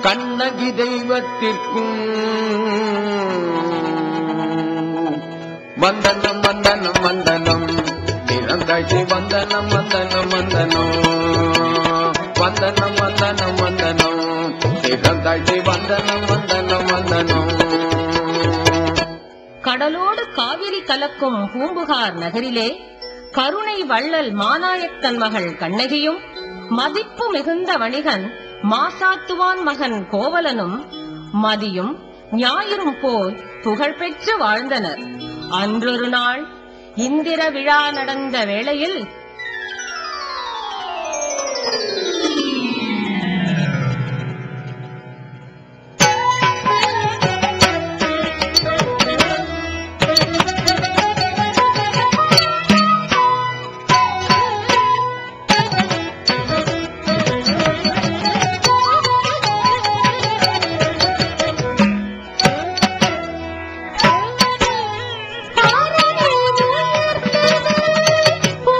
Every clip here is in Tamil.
கண்ணகி தெய்வத்திற்கும் வந்தனம் வந்தனம் வந்தனம் திறந்தாய்ச்சி வந்தனம் வந்தனம் வந்தனம் வந்தனம் வந்தனம் வந்தனம் திறந்தாய்ச்சி வந்தனம் வந்தனம் வந்தனம். கடலோடு காவிரி கலக்கும் பூம்புகார் நகரிலே கருணை வள்ளல் மாநாயக்கன் மகள் கண்ணகியும் மதிப்பு மிகுந்த வணிகன் மாசாத்துவான் மகன் கோவலனும் மதியும் ஞாயிறும் போல் புகழ்பெற்று வாழ்ந்தனர். அன்றொரு நாள் இந்திர விழா நடந்த வேளையில் பூ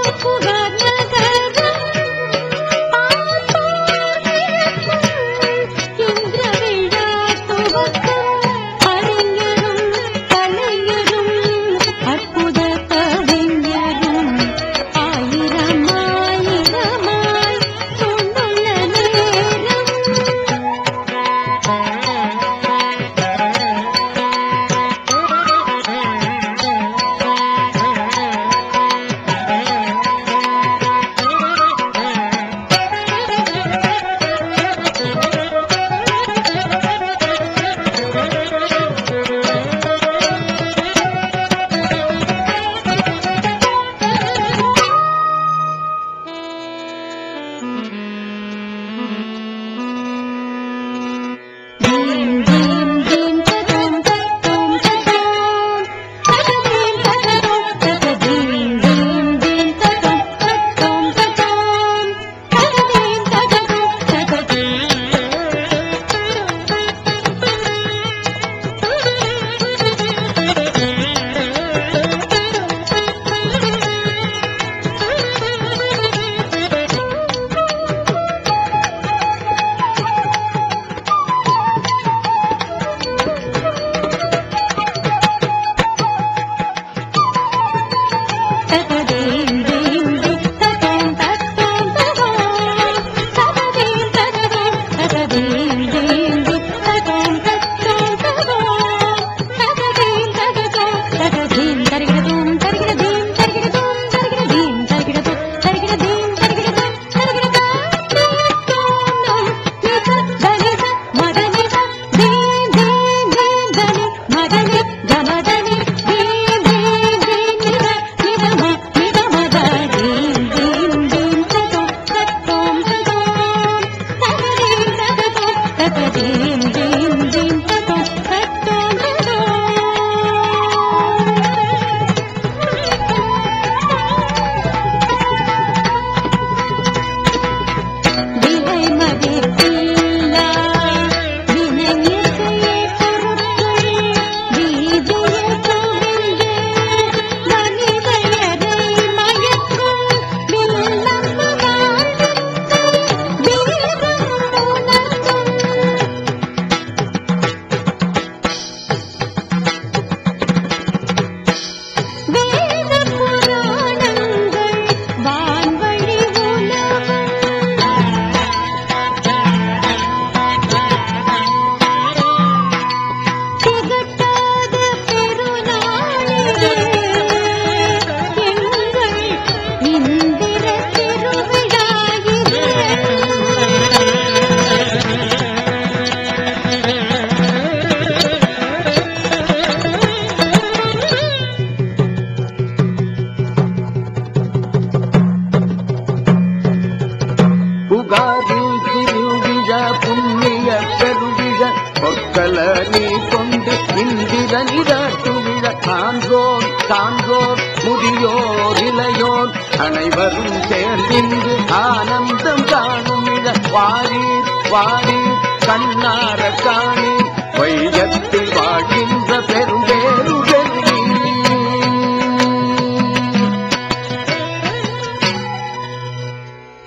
பொற்கல நீ கொண்டு இந்திரனிராட்டு விழ காண்போர் காண்போர் முதியோர் இளையோர் அனைவரும் சேர்ந்தின்று ஆனந்தம் காணும் விழ வாரீர் வாரீர் கண்ணார காணீர் வையத்தில் வாழ்கின்ற பெரும்பேரு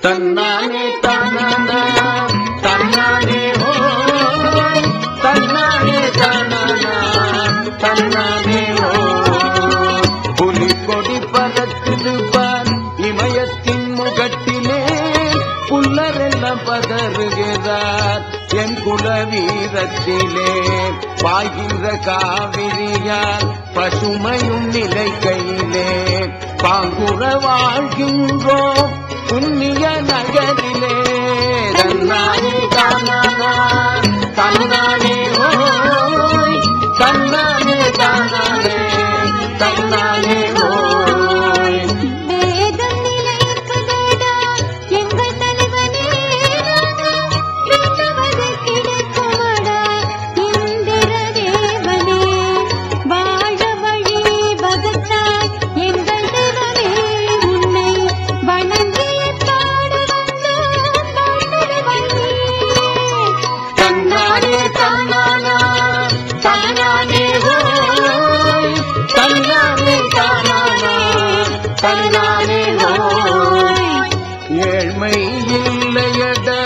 தன்னானே தானானா தன்னானே ஹோய் தன்னானே தானானா தன்னானே ஹோய் புலிக்கொடி பறக்குது பார் இமயத்தின் முகட்டிலே புல்லரெல்லாம் பதறுகிறார் என் குல வீரத்திலே பாய்கின்ற காவிரியால் பசுமையும் நிலை கையிலே பாங்குற வாழ்கின்றோம் புண்ணிய நகரிலே தன்னானே தானானா தன்னானே ஹோய் தன்னானே தானானே தன்னானே ஹோய் வேதம் நிலைக்குதடா எங்கள் தலைவனே வென்றுவது கிடைக்குமடா இந்திர தேவனே வாழ வழி வகுத்தாய் எங்கள் தேவனே உன்னை வணங்கி தன்னானே தானானா தன்னானே ஹோய் தன்னானே தானானா தன்னானே ஹோய் ஏழ்மை இல்லையடா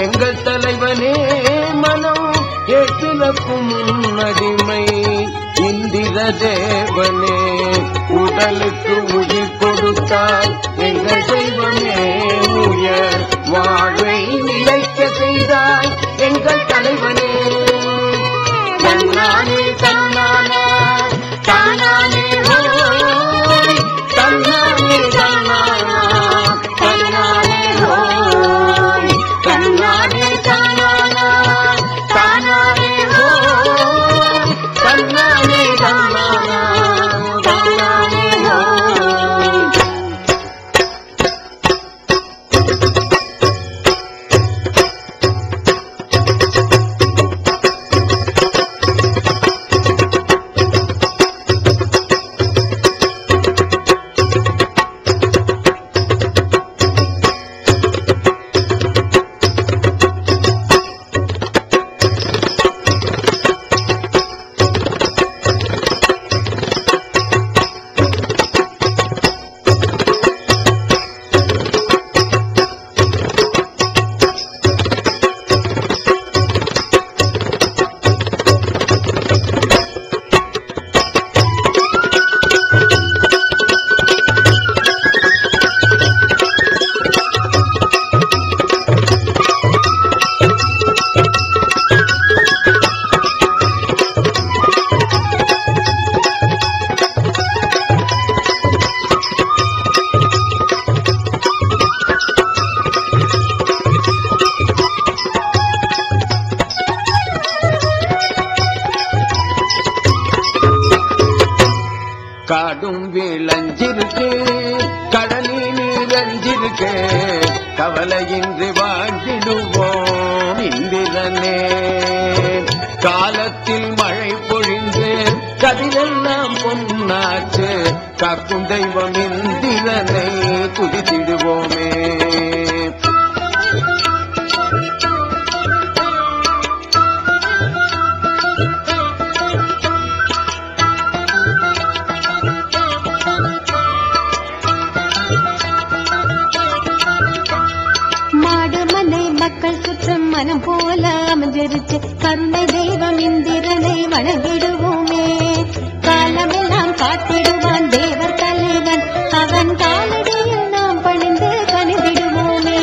எங்கள் தலைவனே மனம் ஏற்றிலக்கும் முன்னடிமை இந்திர தேவனே உடலுக்கு உயிர் கொடுத்தாய் எங்கள் தெய்வமே உயர் வாழ்வை நிலைக்க செய்தாய் எங்கள் தலைவனே தன்னானே தன்னானா தானானே ஹோய் தன்னானே தானானா தன்னானே ஹோய் தன்னானே தானானா தானானே ஹோய் தன்னானே தானானா தானானே ஹோய் காடும் விளைஞ்சிருக்கு கடலில் நீரஞ்சிருக்கு கவலையின்றி வாழ்ந்திடுவோம் இந்திரனே காலத்தில் மழை பொழிந்து கதிரெல்லாம் பொன்னாச்சு காக்கும் தெய்வம் இந்திரனை துதித்திடுவோமே மக்கள் சுற்றம் மனம் போல அமைஞ்சிருச்சு கருணை தெய்வம் இந்திரனை வணங்கிடுவோமே காலமெல்லாம் காத்திடுவான் தேவர் தலைவன் அவன் காலடியில் நாம் பணிந்து கணிதிடுவோமே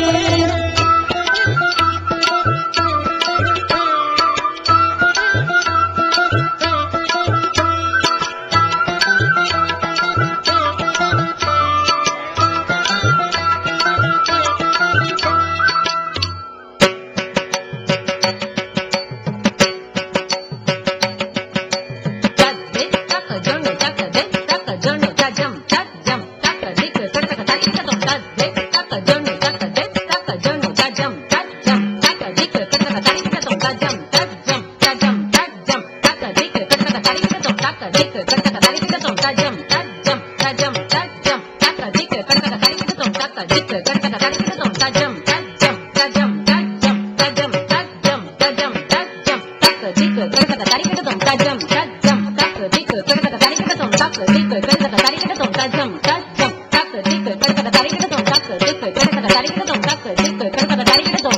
jam, திக்கு தரதக தரிக்கடதும் தஜம் தஜம் தக்கு திக்கு தரதக தரிக்கடதும் தக்கு திக்கு தரதக தரிக்கடதும் தஜம் தஜம் தக்கு திக்கு தரதக தரிக்கடதும் தக்கு திக்கு தரதக தரிக்கடதும் தக்கு திக்கு தரதக தரிக்கடதும்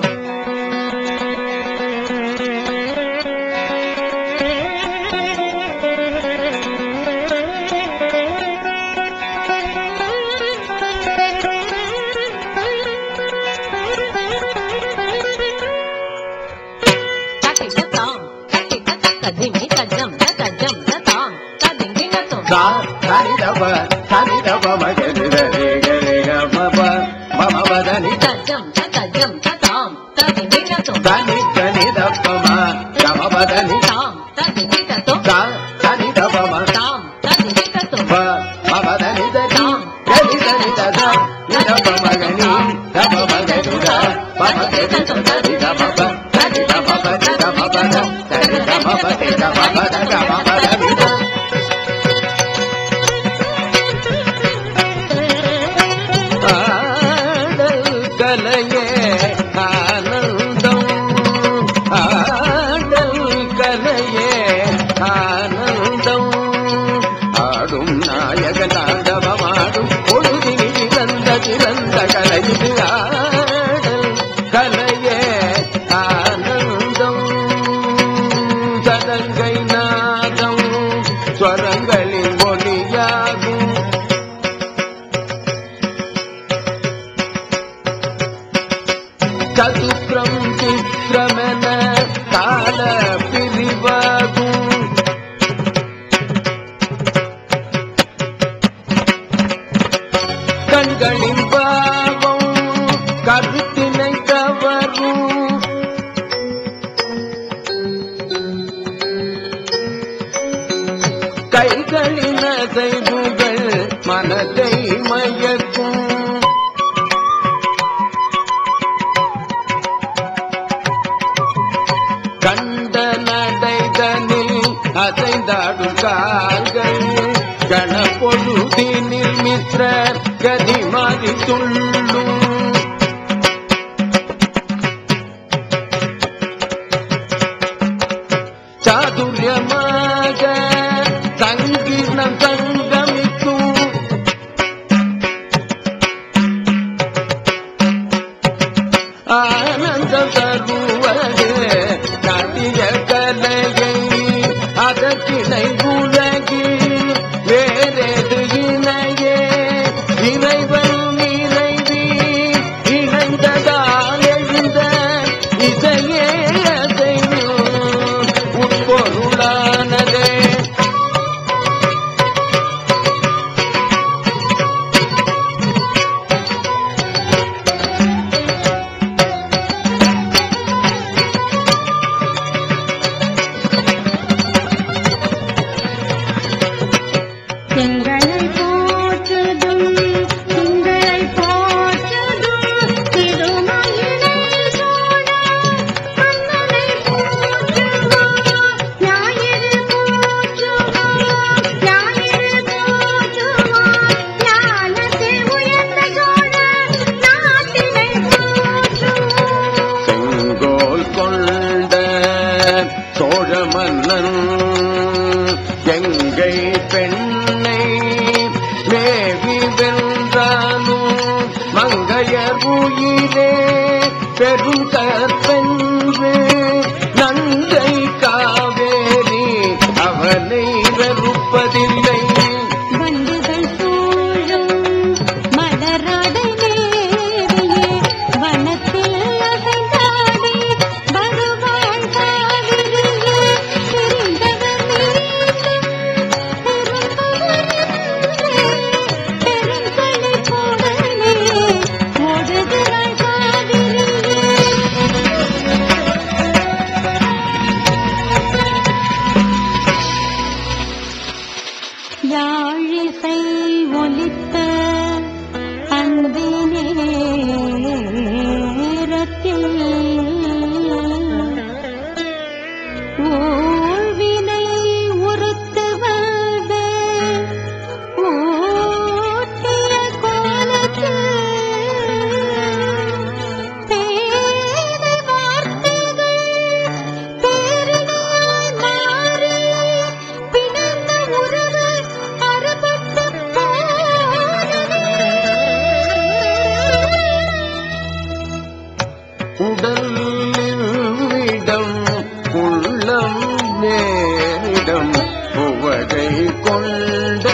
உள்ளம் நேரிடம் புவகை கொண்ட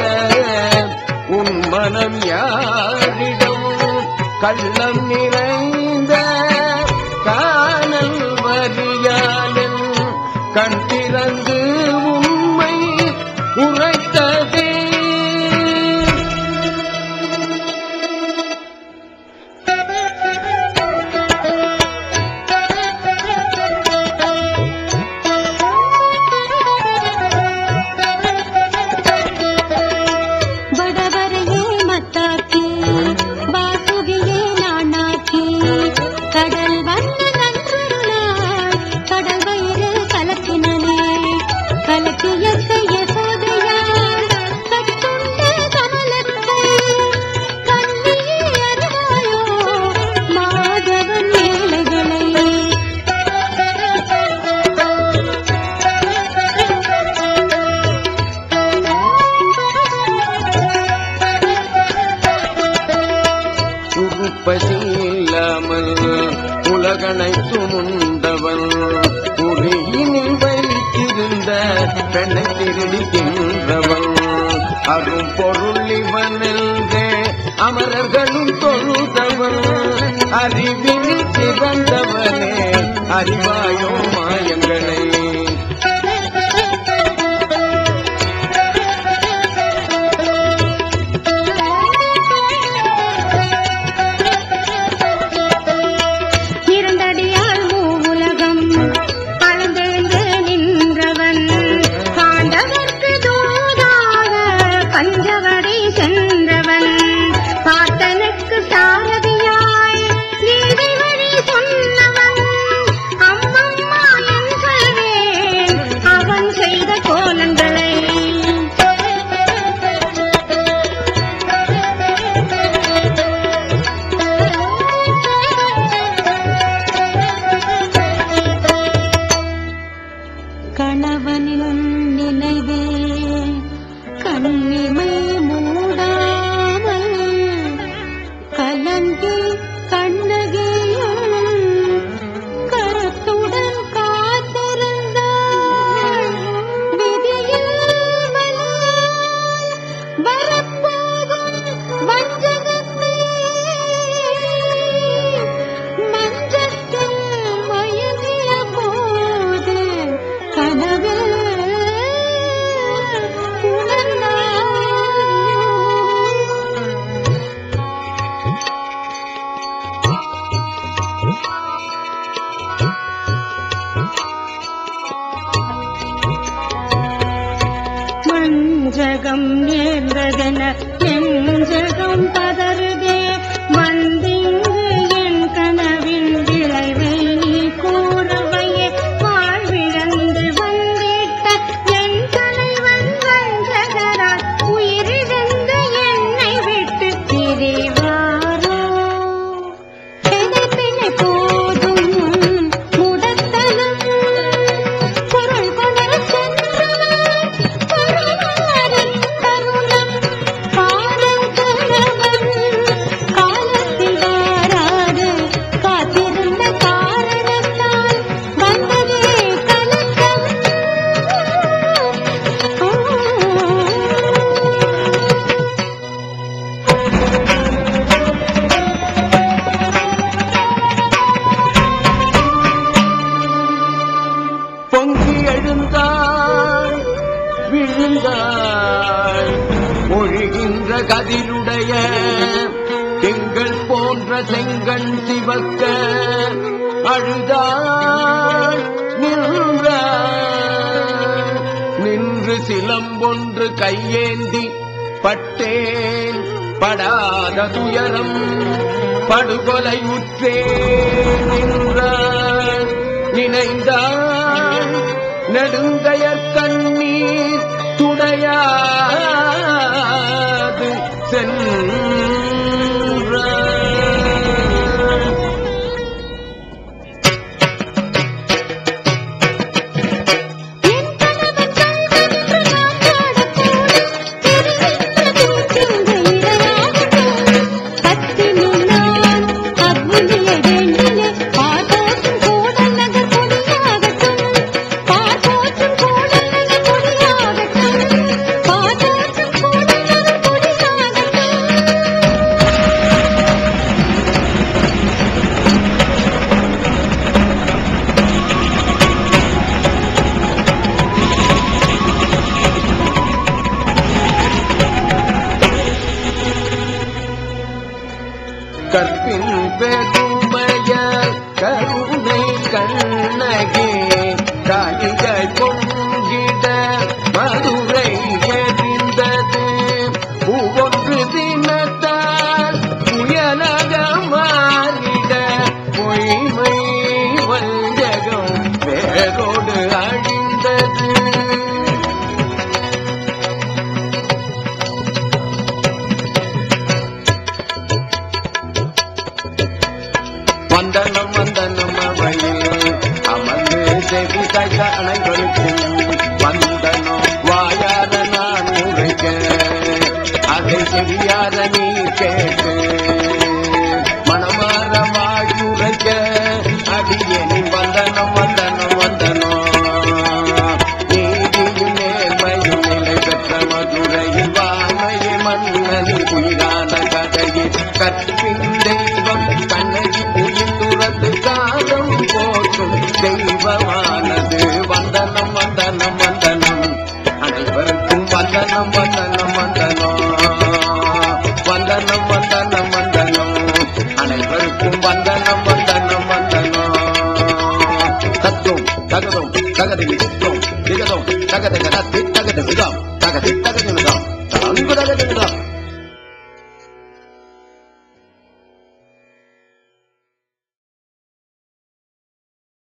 உன் மனம் யாரிடம் கள்ளம் நிறைந்த காணல் வரியாலன் கண் திறந்து உண்மை உரைத்ததே. வடவரையே மத்தாக்கி வாசுகியே நானாக்கி கடல் வந்த நன்றுருளாய் கடல் வயிறு கலக்கினனே கலக்கிய யசோதையார் கட்டுண்ட கமலத்தை கண்ணியே அறிவாயோ மாதவன் ஏழைகளை. உருப்பசியில்லாமல் உலகனை சுமுண்டவன் புலியினில் வைத்திருந்த பெண்ணை திருடி தின்றவன் அரும் பொருள் இவனென்றே அமரர்களும் தொழுதவன் அறிவினில் சிறந்தவனே அறிவாயோ மாயங்களை. இரண்டடியால் மூவுலகம் அளந்தெழுந்து நின்றவன் பாண்டவர்க்கு தூதாக பஞ்சவடி சென்றவன் பார்த்தனுக்கு சாரதியாய் கீதை வழி சொன்னவன் அம்மம்மா என் சொல்வேன் அவன் செய்த கோலங்களை. கணவனின் நினைவே கண்ணிமை மூடாமல் கலங்கி கண்ணகியும் கருத்துடன் காத்திருந்தாள் விதியில் வந்தாள் வரப்போகும் வஞ்சகத்தை மஞ்சத்தில் மயங்கிய போது கனவில் உணர்ந்தாள். மஞ்சகம் நேர்ந்ததென நெஞ்சகம் பதறுதே வந்திங்கு என் கனவின் விளைவை நீ கூறவையே வாழ்விழந்து வந்திட்ட என் தலைவன் வஞ்சகரால் உயிரிழந்து என்னை விட்டு பிரிவாரோ. பிணை போதும் முடத்தலும் பொருள் கொணர சென்றவன் பொருளாரன் தருணம் காதல் கணவன் காலத்தில் வாராது காத்திருந்த காரணத்தால் வந்ததே கலக்கம். பொங்கி எழுந்தாள் விழுந்தாள் ஒழுகின்ற கதிருடைய திங்கள் போன்ற செங்கண் சிவக்க அழுதாள் நின்று சிலம்பொன்று கையேந்தி பட்டேன் படாத துயரம் படுகொலை உற்றேன் என்றாள் நினைந்தாள் நெடுங்கயற் கண்ணீர் துடையாது சென்றாள். பொங்கிட மதுரை எரிந்தது பூவொன்று தினத்தால் புயலாக மாறிட பொய்மை வஞ்சகம் வேரோடு அழிந்தது. வந்தனம் வந்தனம் அவையில் அமர்ந்து செவி தைத்த அனைவருக்கும் வந்தனம் வாயார நான் உரைக்க அதை செவியார நீ கேட்டு மனமாற வாயுரைக்க அடியேனின் வந்தனம் வந்தனம் வந்தனம். நீதியும் நேர்மையும் நிலை பெற்ற மதுரையில் வாமையை மன்னனின் உயிரான கதையில் கற்பின் தெய்வம் கண்ணகி புரிந்துரத்து காலம் போற்றும் தெய்வமானது. வந்தனம் வந்தனம் வந்தனம் அனைவருக்கும் வந்தனம் வந்தனம் வந்தனம். வந்தனம் வந்தனம் வந்தனம் அனைவருக்கும் வந்தனம் வந்தனம் வந்தனம். தத்துவம் தகதும் தகதில் சித்தம் திகதும் தகதகதி தகது விதம் தகதி தகதிதான் தங்கு தகதிதான்